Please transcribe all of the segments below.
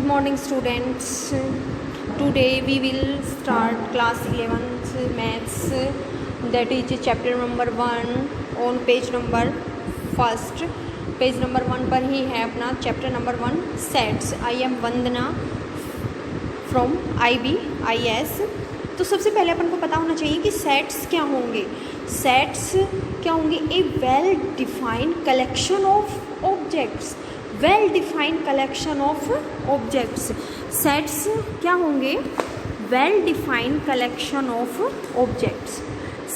Good morning students. Today we will start class 11th maths, that is chapter number 1 on page number 1. Page number 1 पर ही है अपना chapter number 1 sets. I am Vandana from IBIS. तो सबसे पहले अपन को पता होना चाहिए कि सेट्स क्या होंगे. सेट्स क्या होंगे? A well defined collection of objects. Well defined collection of objects. Sets क्या होंगे? Well defined collection of objects.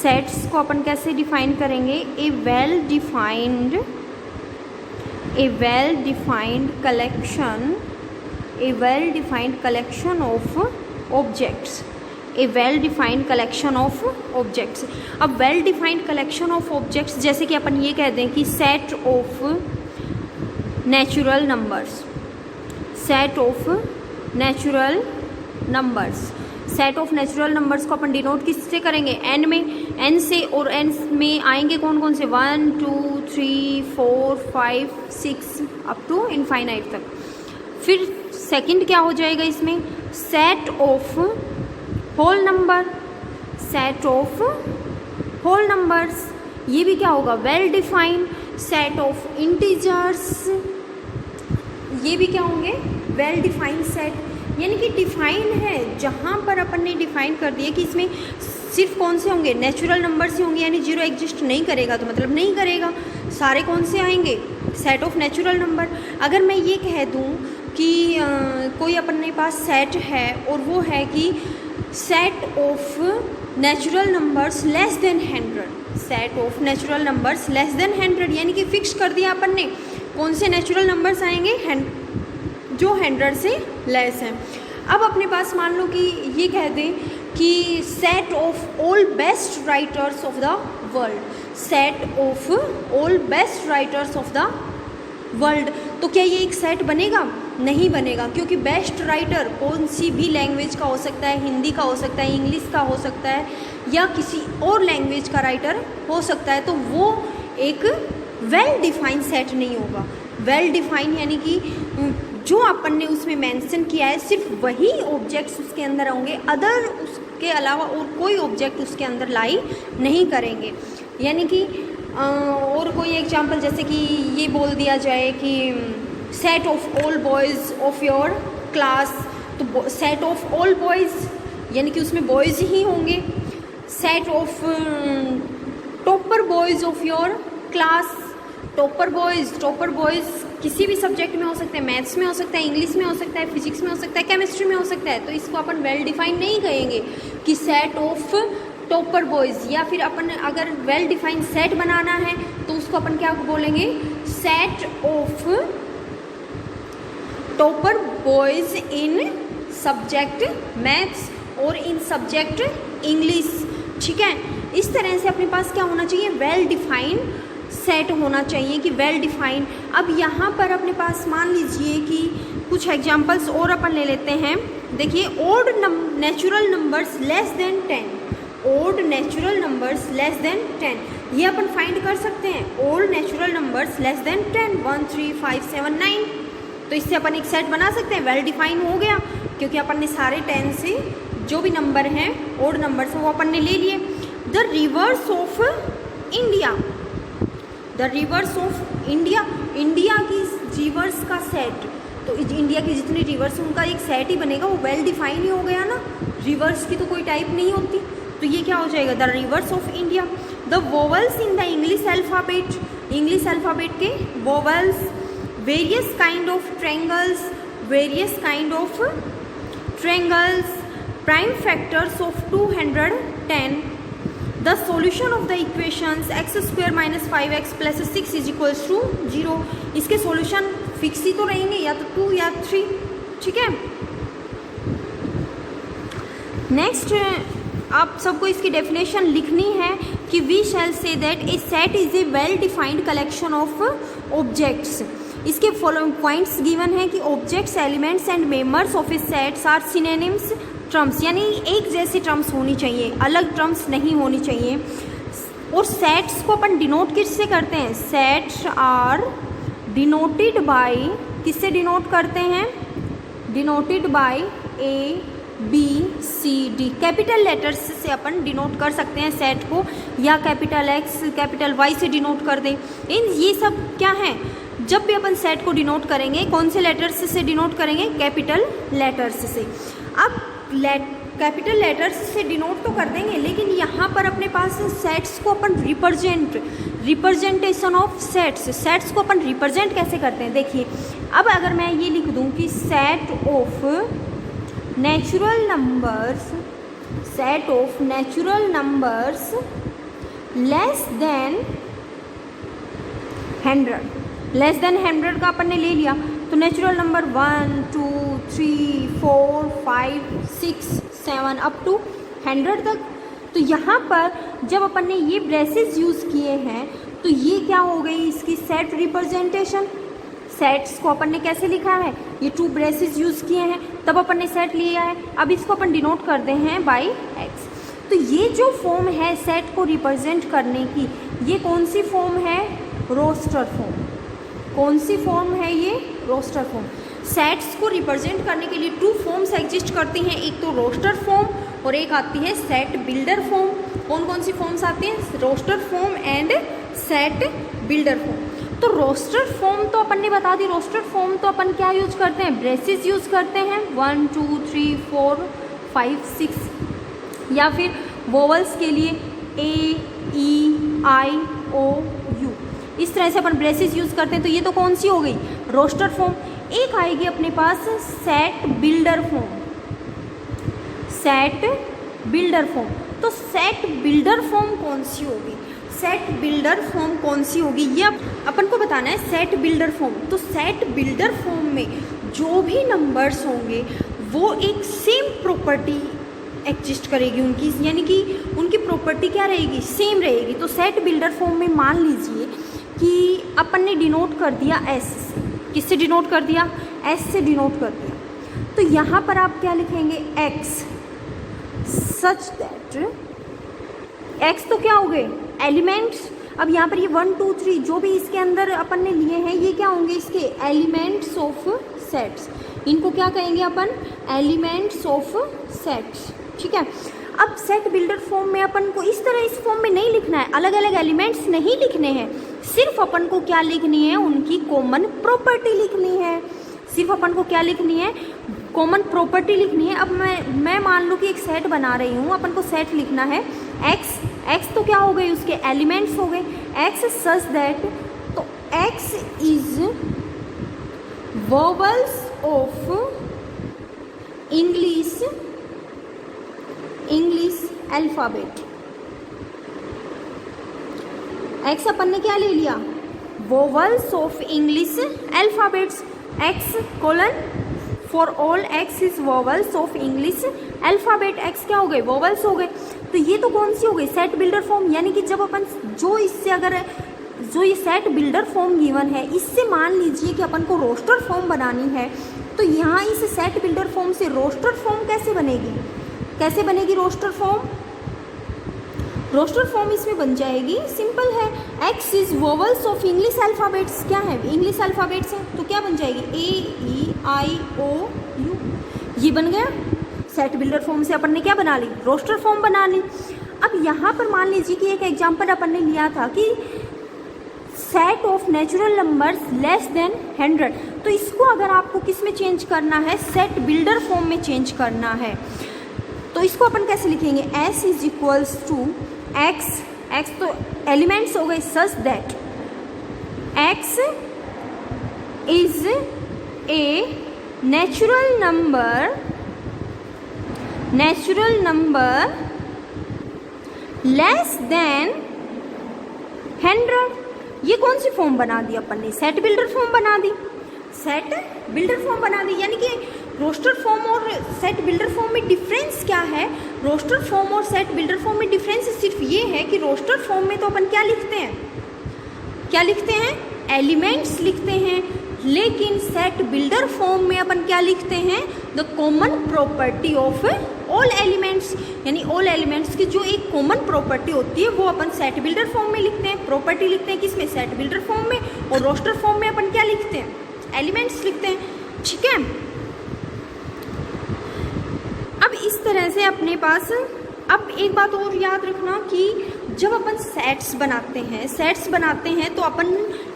Sets को अपन कैसे डिफाइन करेंगे? A well defined collection of objects. A well defined collection of objects. अब well defined collection of objects जैसे कि अपन ये कह दें कि set of natural numbers. set of natural numbers को अपन डिनोट किससे करेंगे? n में. n से, और n में आएंगे कौन कौन से? 1 2 3 4 5 6 अप टू इनफाइनाइट तक. फिर सेकंड क्या हो जाएगा इसमें? Set of whole number. Set of whole numbers, ये भी क्या होगा? Well defined. Set of integers, ये भी क्या होंगे? Well defined set. यानी कि डिफाइन है. जहाँ पर अपन ने डिफाइन कर दिया कि इसमें सिर्फ कौन से होंगे? नेचुरल नंबर्स ही होंगे. यानी जीरो एग्जिस्ट नहीं करेगा तो मतलब नहीं करेगा. सारे कौन से आएंगे? Set of natural number. अगर मैं ये कह दूँ कि कोई अपने पास सेट है और वो है कि set of natural numbers less than 100. Set of natural numbers less than 100, यानी कि फिक्स कर दिया अपन ने कौन से नेचुरल नंबर्स आएंगे? जो 100 से लेस हैं. अब अपने पास मान लो कि ये कह दें कि set of all best writers of the world. Set of all best writers of the world. तो क्या ये एक सेट बनेगा? नहीं बनेगा, क्योंकि बेस्ट राइटर कौन सी भी लैंग्वेज का हो सकता है. हिंदी का हो सकता है, इंग्लिश का हो सकता है, या किसी और लैंग्वेज का राइटर हो सकता है. तो वो एक वेल डिफाइंड सेट नहीं होगा. वेल डिफाइंड यानी कि जो अपन ने उसमें मेंशन किया है सिर्फ वही ऑब्जेक्ट्स उसके अंदर होंगे. अदर उसके अलावा और कोई ऑब्जेक्ट उसके अंदर लाई नहीं करेंगे. यानी कि और कोई एग्जांपल जैसे कि ये बोल दिया जाए कि set of all boys of your class. तो सेट ऑफ ऑल बॉयज़ यानी कि उसमें बॉयज़ ही होंगे. Set of topper boys of your class. Topper boys किसी भी सब्जेक्ट में हो सकते हैं. मैथ्स में हो सकता है, इंग्लिश में हो सकता है, फिजिक्स में हो सकता है, केमिस्ट्री में हो सकता है. तो इसको अपन वेल डिफाइन नहीं कहेंगे कि सेट ऑफ टॉपर बॉयज़. या फिर अपन अगर वेल डिफाइंड सेट बनाना है तो उसको अपन क्या बोलेंगे? Set of topper boys in subject maths और इन सब्जेक्ट इंग्लिश. ठीक है. इस तरह से अपने पास क्या होना चाहिए? वेल डिफाइंड सेट होना चाहिए कि वेल डिफाइंड. अब यहाँ पर अपने पास मान लीजिए कि कुछ एग्जांपल्स और अपन ले लेते हैं. देखिए, odd natural numbers less than 10. Odd natural numbers less than 10, ये अपन फाइंड कर सकते हैं. Odd natural numbers less than 10, 1 3 5 7 9. तो इससे अपन एक सेट बना सकते हैं. वेल डिफाइन हो गया क्योंकि अपन ने सारे 10 से जो भी नंबर हैं ओड नंबर्स हैं वो अपन ने ले लिए. The rivers of India. The rivers of India, India की रिवर्स का सेट. तो इंडिया की जितनी रिवर्स उनका एक सेट ही बनेगा. वो वेल डिफाइन ही हो गया ना. रिवर्स की तो कोई टाइप नहीं होती. तो ये क्या हो जाएगा? The rivers of India. The vowels in the English alphabet. English alphabet के vowels. Various kind of triangles. Prime factors of 210. The solution of the equations x² - 5x + 6 = 0. इसके सॉल्यूशन फिक्स ही तो रहेंगे, या तो 2 या 3. ठीक है. नेक्स्ट आप सबको इसकी डेफिनेशन लिखनी है कि we shall say that a set is a well defined collection of objects. इसके फॉलोइंग पॉइंट्स गिवन है कि objects, elements and members of a sets are synonyms terms. यानी एक जैसी टर्म्स होनी चाहिए, अलग टर्म्स नहीं होनी चाहिए. और सेट्स को अपन डिनोट किससे करते हैं? सेट्स आर डिनोटेड बाय, किससे डिनोट करते हैं? Denoted by A B C D. Capital letters से अपन डिनोट कर सकते हैं सेट को, या कैपिटल एक्स कैपिटल वाई से डिनोट कर दें। ये सब क्या है, जब भी अपन सेट को डिनोट करेंगे कौन से लेटर्स से डिनोट करेंगे, कैपिटल लेटर्स से। अब कैपिटल लेटर्स से डिनोट तो कर देंगे, लेकिन यहाँ पर अपने पास सेट्स को अपन रिप्रेजेंटेशन ऑफ सेट्स को अपन रिप्रेजेंट कैसे करते हैं, देखिए। अब अगर मैं ये लिख दूँ कि set of natural numbers less than 100 का अपन ने ले लिया, तो नेचुरल नंबर 1 2 3 4 5 6 7 अप टू 100 तक। तो यहाँ पर जब अपन ने ये ब्रेसेस यूज़ किए हैं तो ये क्या हो गई, इसकी सेट रिप्रेजेंटेशन। सेट्स को अपन ने कैसे लिखा है, ये 2 ब्रेसेस यूज़ किए हैं तब अपन ने सेट लिया है। अब इसको अपन डिनोट करते हैं बाय एक्स। तो ये जो फॉर्म है सेट को रिप्रेजेंट करने की, ये कौन सी फॉर्म है, रोस्टर फॉर्म। कौन सी फॉर्म है ये, रोस्टर फॉर्म। सेट्स को रिप्रेजेंट करने के लिए 2 फॉर्म्स एग्जिस्ट करती हैं, एक तो रोस्टर फॉर्म और एक आती है सेट बिल्डर फॉर्म। कौन कौन सी फॉर्म्स आती हैं, roster form and set builder form. तो रोस्टर फॉर्म तो अपन ने बता दी, रोस्टर फॉर्म तो अपन क्या यूज करते हैं, ब्रेसेस यूज करते हैं 1 2 3 4 5 6, या फिर वोवल्स के लिए ए ई आई ओ यू, इस तरह से अपन ब्रेसेस यूज़ करते हैं। तो ये तो कौन सी हो गई, रोस्टर फॉर्म। एक आएगी अपने पास सेट बिल्डर फॉर्म। तो सेट बिल्डर फॉर्म कौन सी होगी, सेट बिल्डर फॉर्म कौन सी होगी, ये अपन को बताना है। सेट बिल्डर फॉर्म, तो सेट बिल्डर फॉर्म में जो भी नंबर्स होंगे वो एक सेम प्रॉपर्टी एग्जिस्ट करेगी उनकी, यानी कि उनकी प्रॉपर्टी क्या रहेगी, सेम रहेगी। तो सेट बिल्डर फॉर्म में मान लीजिए कि अपन ने डिनोट कर दिया एस से, किससे डिनोट कर दिया, एस से डिनोट कर दिया। तो यहाँ पर आप क्या लिखेंगे, एक्स, सच दैट एक्स तो क्या हो गए, एलिमेंट्स। अब यहाँ पर ये 1 2 3 जो भी इसके अंदर अपन ने लिए हैं ये क्या होंगे, इसके एलिमेंट्स ऑफ सेट्स। इनको क्या कहेंगे अपन, एलिमेंट्स ऑफ सेट्स, ठीक है। अब सेट बिल्डर फॉर्म में अपन को इस तरह इस फॉर्म में नहीं लिखना है, अलग अलग एलिमेंट्स नहीं लिखने हैं, सिर्फ अपन को क्या लिखनी है, उनकी कॉमन प्रॉपर्टी लिखनी है। सिर्फ अपन को क्या लिखनी है, कॉमन प्रॉपर्टी लिखनी है। अब मैं मान लो कि एक सेट बना रही हूँ, अपन को सेट लिखना है एक्स तो क्या हो गई, उसके एलिमेंट्स हो गए एक्स सच दैट, तो x is vowels of English alphabet. X अपन ने क्या ले लिया, vowels of English alphabets. X colon for all x is vowels of English alphabet. X क्या हो गए, वोवल्स हो गए। तो ये तो कौन सी हो गई, सेट बिल्डर फॉर्म। यानी कि जब अपन जो इससे अगर जो ये सेट बिल्डर फॉर्म गिवन है, इससे मान लीजिए कि अपन को रोस्टर फॉर्म बनानी है, तो यहाँ इस सेट बिल्डर फॉर्म से रोस्टर फॉर्म कैसे बनेगी रोस्टर फॉर्म। रोस्टर फॉर्म इसमें बन जाएगी, सिंपल है, x is vowels of English alphabets. क्या है, इंग्लिश अल्फ़ाबेट्स है, तो क्या बन जाएगी, ए ई आई ओ यू। ये बन गया सेट बिल्डर फॉर्म से अपन ने क्या बना ली, रोस्टर फॉर्म बना ली। अब यहाँ पर मान लीजिए कि एक एग्जाम्पल अपन ने लिया था कि set of natural numbers less than 100, तो इसको अगर आपको किस में चेंज करना है, सेट बिल्डर फॉर्म में चेंज करना है। तो इसको अपन कैसे लिखेंगे, s is equals to X तो एलिमेंट्स हो गए such that x is a natural number less than 100। ये कौन सी फॉर्म बना दी अपन ने, सेट बिल्डर फॉर्म बना दी, यानी कि रोस्टर फॉर्म और सेट बिल्डर फॉर्म में डिफरेंस क्या है, रोस्टर फॉर्म और सेट बिल्डर फॉर्म में डिफरेंस सिर्फ ये है कि रोस्टर फॉर्म में तो अपन क्या लिखते हैं, एलिमेंट्स लिखते हैं, लेकिन सेट बिल्डर फॉर्म में अपन क्या लिखते हैं, the common property of all elements. यानी ऑल एलिमेंट्स की जो एक कॉमन प्रॉपर्टी होती है वो अपन सेट बिल्डर फॉर्म में लिखते हैं, प्रॉपर्टी लिखते हैं किसमें, सेट बिल्डर फॉर्म में। और रोस्टर फॉर्म में अपन क्या लिखते हैं, एलिमेंट्स लिखते हैं, ठीक है। तरह से अपने पास। अब एक बात और याद रखना कि जब अपन सेट्स बनाते हैं तो अपन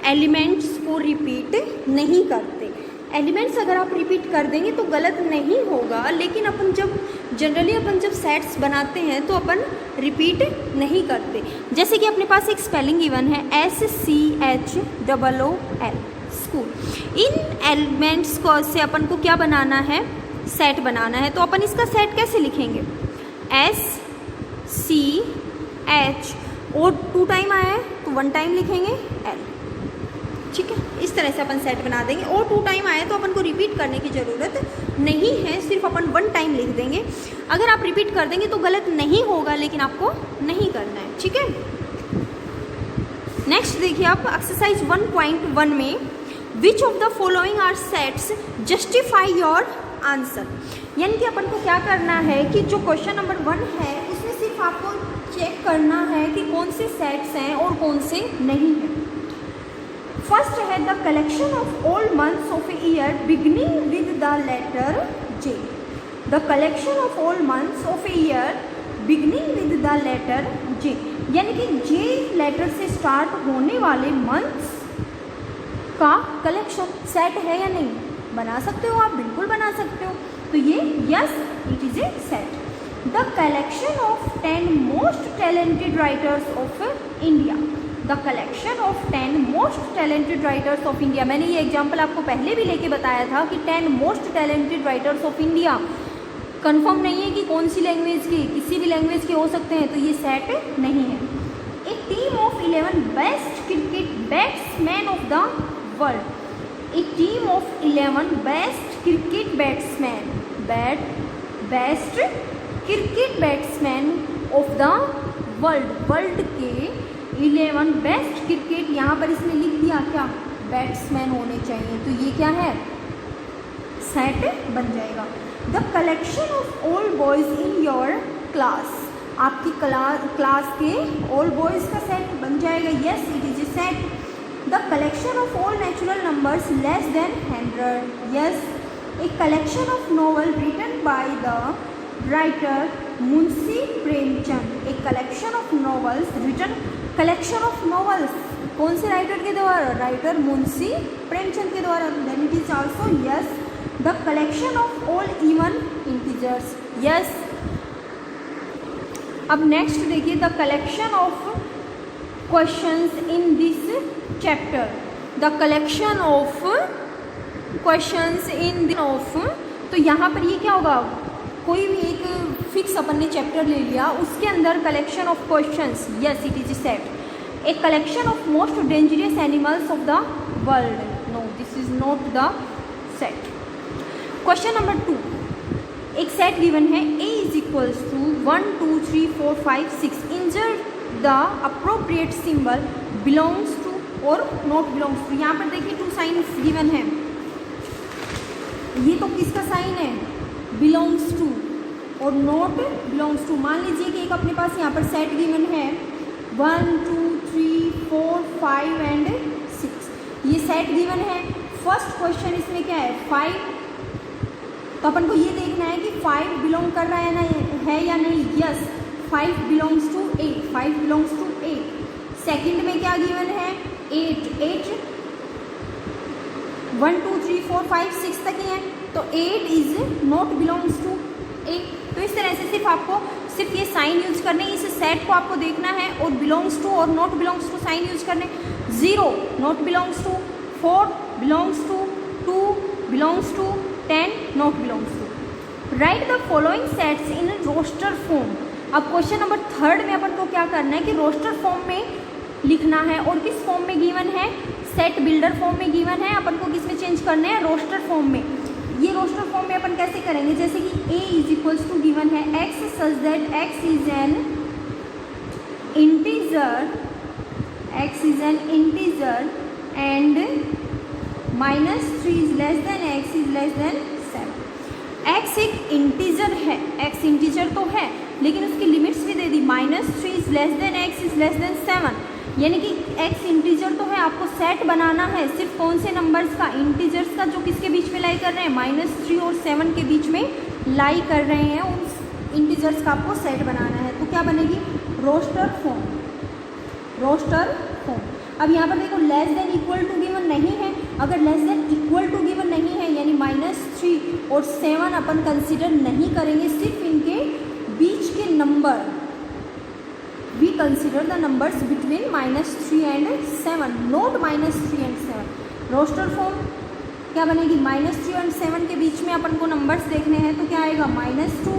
एलिमेंट्स को रिपीट नहीं करते। एलिमेंट्स अगर आप रिपीट कर देंगे तो गलत नहीं होगा, लेकिन अपन जब सेट्स बनाते हैं तो अपन रिपीट नहीं करते। जैसे कि अपने पास एक स्पेलिंग गिवन है SCHOOL स्कूल। इन एलिमेंट्स को से अपन को क्या बनाना है, सेट बनाना है। तो अपन इसका सेट कैसे लिखेंगे, SCH और 2 टाइम आया है तो 1 टाइम लिखेंगे L, ठीक है। इस तरह से अपन सेट बना देंगे। और 2 टाइम आए तो अपन को रिपीट करने की ज़रूरत नहीं है, सिर्फ अपन 1 टाइम लिख देंगे। अगर आप रिपीट कर देंगे तो गलत नहीं होगा, लेकिन आपको नहीं करना है, ठीक है। नेक्स्ट देखिए आप एक्सरसाइज 1.1 में which of the following are sets justify your answer. यानी कि अपन को क्या करना है कि जो क्वेश्चन नंबर 1 है उसमें सिर्फ आपको चेक करना है कि कौन से सेट्स हैं और कौन से नहीं हैं। फर्स्ट है the collection of all months of a year beginning with the letter J। The collection of all months of a year beginning with the letter J, यानी कि J लेटर से स्टार्ट होने वाले मंथ्स का collection set है या नहीं। बना सकते हो आप, बिल्कुल बना सकते हो। तो ये yes, it is a set. The collection of 10 most talented writers of India. The collection of 10 most talented writers of India. मैंने ये एग्जाम्पल आपको पहले भी लेके बताया था कि 10 most talented writers of India. Confirm नहीं है कि कौन सी लैंग्वेज की, किसी भी लैंग्वेज के हो सकते हैं, तो ये सेट नहीं है। A team of 11 best cricket batsman of the world. A team of 11 best cricket batsman, best cricket batsman of the world. World के 11 बेस्ट क्रिकेट, यहाँ पर इसने लिख दिया क्या, बैट्समैन होने चाहिए, तो ये क्या है, सेट बन जाएगा। The collection of all boys in your class. आपकी क्लास के ऑल बॉयज़ का सेट बन जाएगा, yes it is a set. The collection of all natural numbers less than 100, yes. A collection of novel written by the writer Munshi Premchand. A collection of novels written, collection of novels कौन से writer के द्वारा, writer Munshi Premchand के द्वारा, then it is also yes. The collection of all even integers, yes. अब next देखिए the collection of questions in this chapter. The collection of questions in of, तो यहाँ पर ये क्या होगा, कोई भी एक फिक्स अपन ने चैप्टर ले लिया, उसके अंदर collection of questions, yes it is a set. A collection of most dangerous animals of the world, no this is not the set. Question number 2, एक सेट गिवन है A is equals to 1 2 3 4 5 6। Insert the appropriate symbol belongs to और not belongs to. यहाँ पर देखिए 2 sign given है, ये तो किसका साइन है, बिलोंग्स टू और नॉट बिलोंग्स टू। मान लीजिए कि एक अपने पास यहाँ पर सेट गिवन है 1 2 3 4 5 एंड 6, ये सेट गिवन है। फर्स्ट क्वेश्चन इसमें क्या है, 5, तो अपन को ये देखना है कि 5 बिलोंग कर रहा है ना, है या नहीं, yes 5 belongs to 8, 5 belongs to 8। Second में क्या गिवन है, 8 1 2 3 4 5 6 तक ही है, तो 8 इज नॉट बिलोंग्स टू 8। तो इस तरह से सिर्फ आपको सिर्फ ये साइन यूज करने, इस सेट को आपको देखना है और बिलोंग्स टू और not belongs to sign use करने। 0 not belongs to, 4 belongs to, 2 belongs to, 10 not belongs to. Write the following sets in roster form. अब क्वेश्चन नंबर 3 में अपन को क्या करना है कि रोस्टर फॉर्म में लिखना है, और किस फॉर्म में गिवन है, सेट बिल्डर फॉर्म में गिवन है। अपन को किस में चेंज करना है, रोस्टर फॉर्म में। ये रोस्टर फॉर्म में अपन कैसे करेंगे, जैसे कि A is equals to given है x such that x is an integer, x is an integer and -3 is less than x is less than 7। x एक इंटीजर है, x इंटीजर तो है लेकिन उसकी लिमिट्स भी दे दी, -3 is less than x is less than 7, यानी कि x इंटीजर तो है। आपको सेट बनाना है सिर्फ कौन से नंबर्स का, इंटीजर्स का, जो किसके बीच में लाई कर रहे हैं, -3 और 7 के बीच में लाई कर रहे हैं, उन इंटीजर्स का आपको सेट बनाना है, तो क्या बनेगी, रोस्टर फॉर्म, रोस्टर फॉर्म। अब यहाँ पर देखो less than equal to given नहीं है, अगर less than equal to given नहीं है यानी -3 और 7 अपन कंसिडर नहीं करेंगे, सिर्फ इनके बीच के number, we consider the numbers between -3 and 7, not -3 and 7। Roster form क्या बनेगी, -3 एंड 7 के बीच में अपन को नंबर्स देखने हैं, तो क्या आएगा, -2,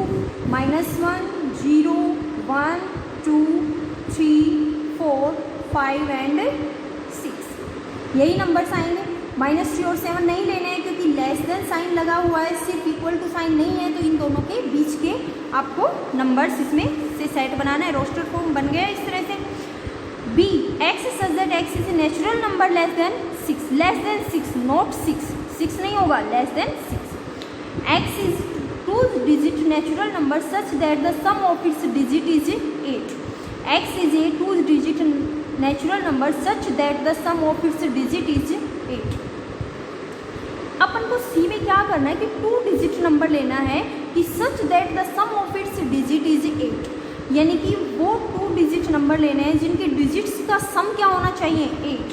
-1, 0, 1, 2, 3, 4, 5 एंड 6, यही नंबर्स आएंगे। -3 और 7 नहीं लेने हैं क्योंकि लेस देन साइन लगा हुआ है, सिर्फ इक्वल टू साइन नहीं है, तो इन दोनों के बीच के आपको नंबर्स इसमें से सेट बनाना है। रोस्टर फॉर्म बन गया इस तरह से। B, X such that X is a natural number less than 6, less than 6 not 6 नहीं होगा, less than 6। X is 2 digit natural number such that the sum of its digit is 8, X is a 2 digit natural number such that the sum of its digit is 8। अपन को C में क्या करना है कि 2 digit number लेना है कि such that the sum of its digit is 8, यानी कि वो 2 डिजिट नंबर लेने हैं जिनके डिजिट्स का सम क्या होना चाहिए, 8।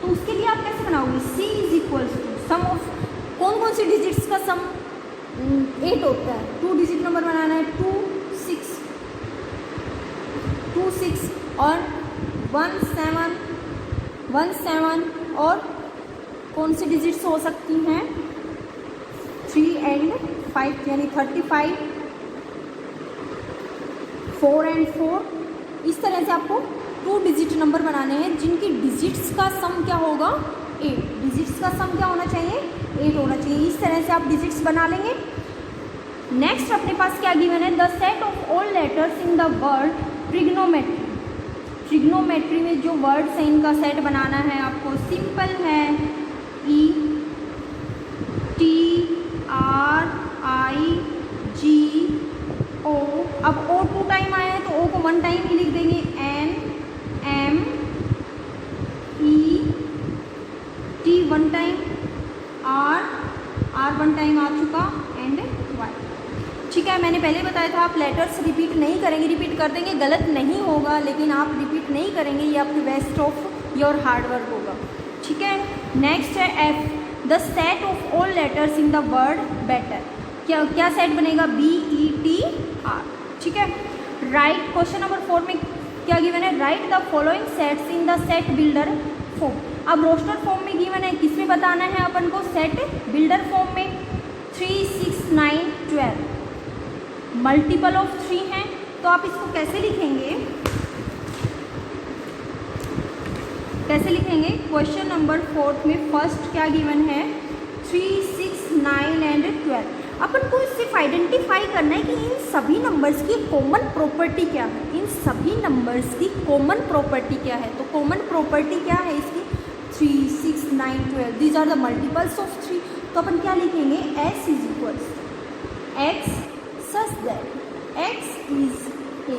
तो उसके लिए आप कैसे बनाओगे, C is equals to sum of, कौन कौन सी डिजिट्स का सम 8 होता है, 2 डिजिट नंबर बनाना है, 2, 6 और 1, 7 और कौन सी डिजिट्स हो सकती हैं, 3 एंड 5 यानी 35, 4 एंड 4। इस तरह से आपको 2 डिजिट नंबर बनाने हैं जिनकी डिजिट्स का सम क्या होगा, 8, डिजिट्स का सम क्या होना चाहिए, 8 होना चाहिए। इस तरह से आप डिजिट्स बना लेंगे। नेक्स्ट अपने पास क्या गिवन है, the set of all letters in the word trigonometry. Trigonometry में जो वर्ड्स हैं इनका सेट बनाना है आपको, सिंपल है, E T R I G O। अब O 2 टाइम आया है तो O को 1 टाइम ही लिख देंगे, N M E T 1 time, R 1 time आ चुका, एंड Y। ठीक है, मैंने पहले बताया था आप लेटर्स रिपीट नहीं करेंगे, रिपीट कर देंगे गलत नहीं होगा, लेकिन आप रिपीट नहीं करेंगे, ये आपकी waste of your hard work होगा। ठीक है, नेक्स्ट है F, the set of all letters in the word better. क्या सेट बनेगा, BETR। ठीक है, राइट, क्वेश्चन नंबर 4 में क्या गिवन है, right the following sets in the set builder form. अब रोस्टर फॉर्म में गिवन है, किसमें बताना है अपन को, सेट बिल्डर फॉर्म में। 3, 6, 9, 12 मल्टीपल ऑफ 3 हैं, तो आप इसको कैसे लिखेंगे, क्वेश्चन नंबर 4 में फर्स्ट क्या गिवन है, 3, 6, 9 एंड 12। अपन को सिर्फ आइडेंटिफाई करना है कि इन सभी नंबर्स की कॉमन प्रॉपर्टी क्या है, इन सभी नंबर्स की कॉमन प्रॉपर्टी क्या है। तो कॉमन प्रॉपर्टी क्या है इसकी, 3, 6, 9, 12, these are the multiples of 3। तो अपन क्या लिखेंगे, S इज इक्वल्स X such that X is a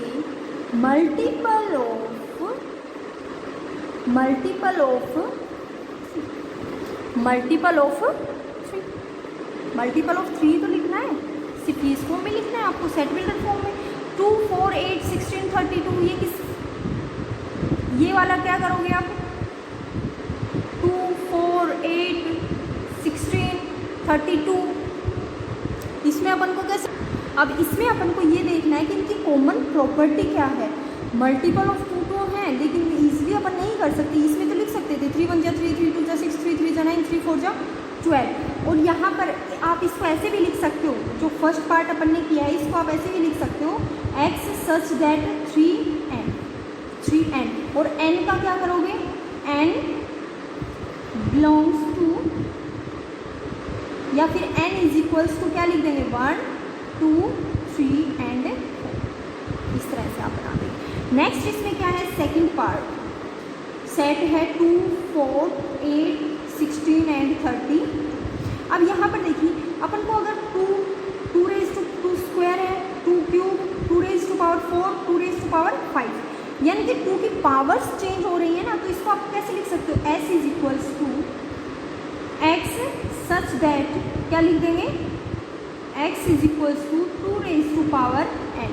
multiple of 3, multiple of 3 तो लिखना है, सिर्फ इस फॉर्म में लिखना है आपको, सेट बिल्डर फॉर्म में। 2, 4, 8, 16, 32, ये किस, ये वाला क्या करोगे आप, 2, 4, 8, 16, 32, इसमें अपन को कैसे, अब इसमें अपन को ये देखना है कि इनकी कॉमन प्रॉपर्टी क्या है। मल्टीपल ऑफ 2 तो हैं, लेकिन ईजिली अपन नहीं कर सकते, इसमें तो लिख सकते थे 3 1 जा 3, 3 2 जा 6, 3 3 जा 9, 3 4 जा 12। और यहाँ पर आप इसको ऐसे भी लिख सकते हो, जो फर्स्ट पार्ट अपन ने किया है इसको आप ऐसे भी लिख सकते हो, X सच दैट 3n, और n का क्या करोगे, n बिलोंग्स टू, या फिर n इज इक्वल्स टू क्या लिख देंगे, 1, 2, 3 एंड 4। इस तरह से आप बना देंगे। नेक्स्ट इसमें क्या है, सेकंड पार्ट, सेट है 2, 4, 8, 16 एंड 30। अब यहाँ पर देखिए अपन को अगर 2 रेज टू 2 स्क्वायर है, 2 cube, 2 raise to power 4, 2 raise to power 5, यानी कि 2 की पावर्स चेंज हो रही है ना, तो इसको आप कैसे लिख सकते हो, S is equals to X such that क्या लिख देंगे, x is equals to 2 raise to power n,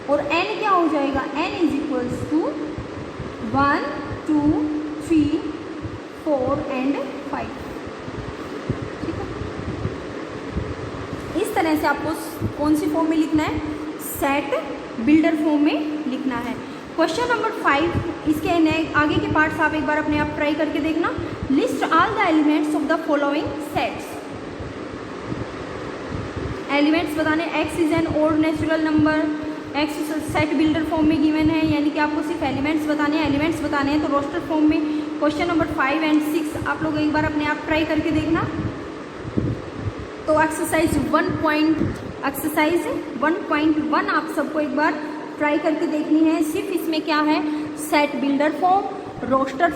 और n क्या हो जाएगा, n is equals to 1 2 3 4 and 5। ठीक है, इस तरह से आपको कौन सी फॉर्म में लिखना है, सेट बिल्डर फॉर्म में लिखना है। क्वेश्चन नंबर 5, इसके नए आगे के पार्ट्स आप एक बार अपने आप ट्राई करके देखना। List all the elements of the following sets. Elements बताने, x is an odd natural number, x set builder form में गिवन है, यानी कि आपको सिर्फ एलिमेंट्स बताने हैं। एलिमेंट्स बताने हैं तो रोस्टर फॉर्म में। क्वेश्चन नंबर 5 एंड 6 आप लोग एक बार अपने आप ट्राई करके देखना। तो एक्सरसाइज 1.1 आप सबको एक बार ट्राई करके देखनी है। सिर्फ इसमें क्या है, set builder form, roster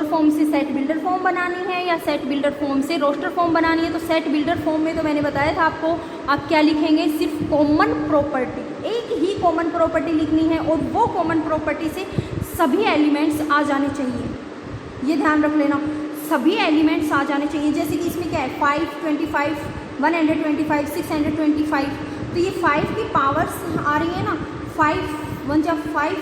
form से सेट बिल्डर फॉर्म बनानी है या सेट बिल्डर फॉर्म से रोस्टर फॉर्म बनानी है। तो सेट बिल्डर फॉर्म में तो मैंने बताया था आपको, आप क्या लिखेंगे, सिर्फ कॉमन प्रॉपर्टी, एक ही कॉमन प्रॉपर्टी लिखनी है और वो कॉमन प्रॉपर्टी से सभी एलिमेंट्स आ जाने चाहिए। ये ध्यान रख लेना, सभी एलिमेंट्स आ जाने चाहिए। जैसे कि इसमें क्या है, 5 25 125 625, तो ये 5 की पावर्स आ रही है ना, 5 1 जा 5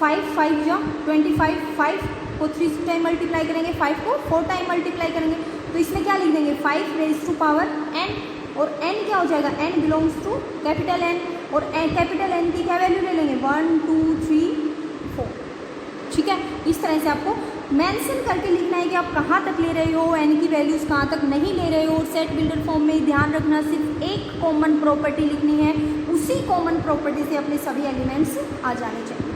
5 5 जा 25, 5 को 3 टाइम मल्टीप्लाई करेंगे, 5 को 4 टाइम मल्टीप्लाई करेंगे, तो इसमें क्या लिख देंगे, 5 रेज टू पावर n, और n क्या हो जाएगा, n belongs to capital N, और कैपिटल N की क्या वैल्यू ले लेंगे, 1 2 3 4। ठीक है, इस तरह से आपको मेंशन करके लिखना है कि आप कहाँ तक ले रहे हो, n की वैल्यूज़ कहाँ तक नहीं ले रहे हो। सेट बिल्डर फॉर्म में ध्यान रखना, सिर्फ एक कॉमन प्रॉपर्टी लिखनी है, उसी कॉमन प्रॉपर्टी से अपने सभी एलिमेंट्स आ जाने चाहिए।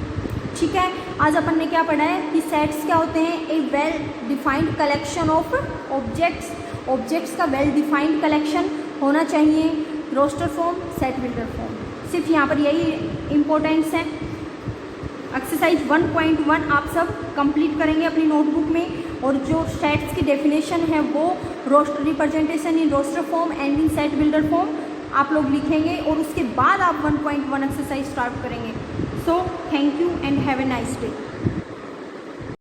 ठीक है, आज अपन ने क्या पढ़ा है कि सेट्स क्या होते हैं, a well defined collection of objects का वेल डिफाइंड कलेक्शन होना चाहिए। Roster form, set builder form, सिर्फ यहाँ पर यही इम्पोर्टेंस है। एक्सरसाइज 1.1 आप सब कंप्लीट करेंगे अपनी नोटबुक में, और जो सेट्स की डेफिनेशन है वो roster representation in roster form and in set builder form आप लोग लिखेंगे, और उसके बाद आप 1.1 एक्सरसाइज स्टार्ट करेंगे। So thank you and have a nice day.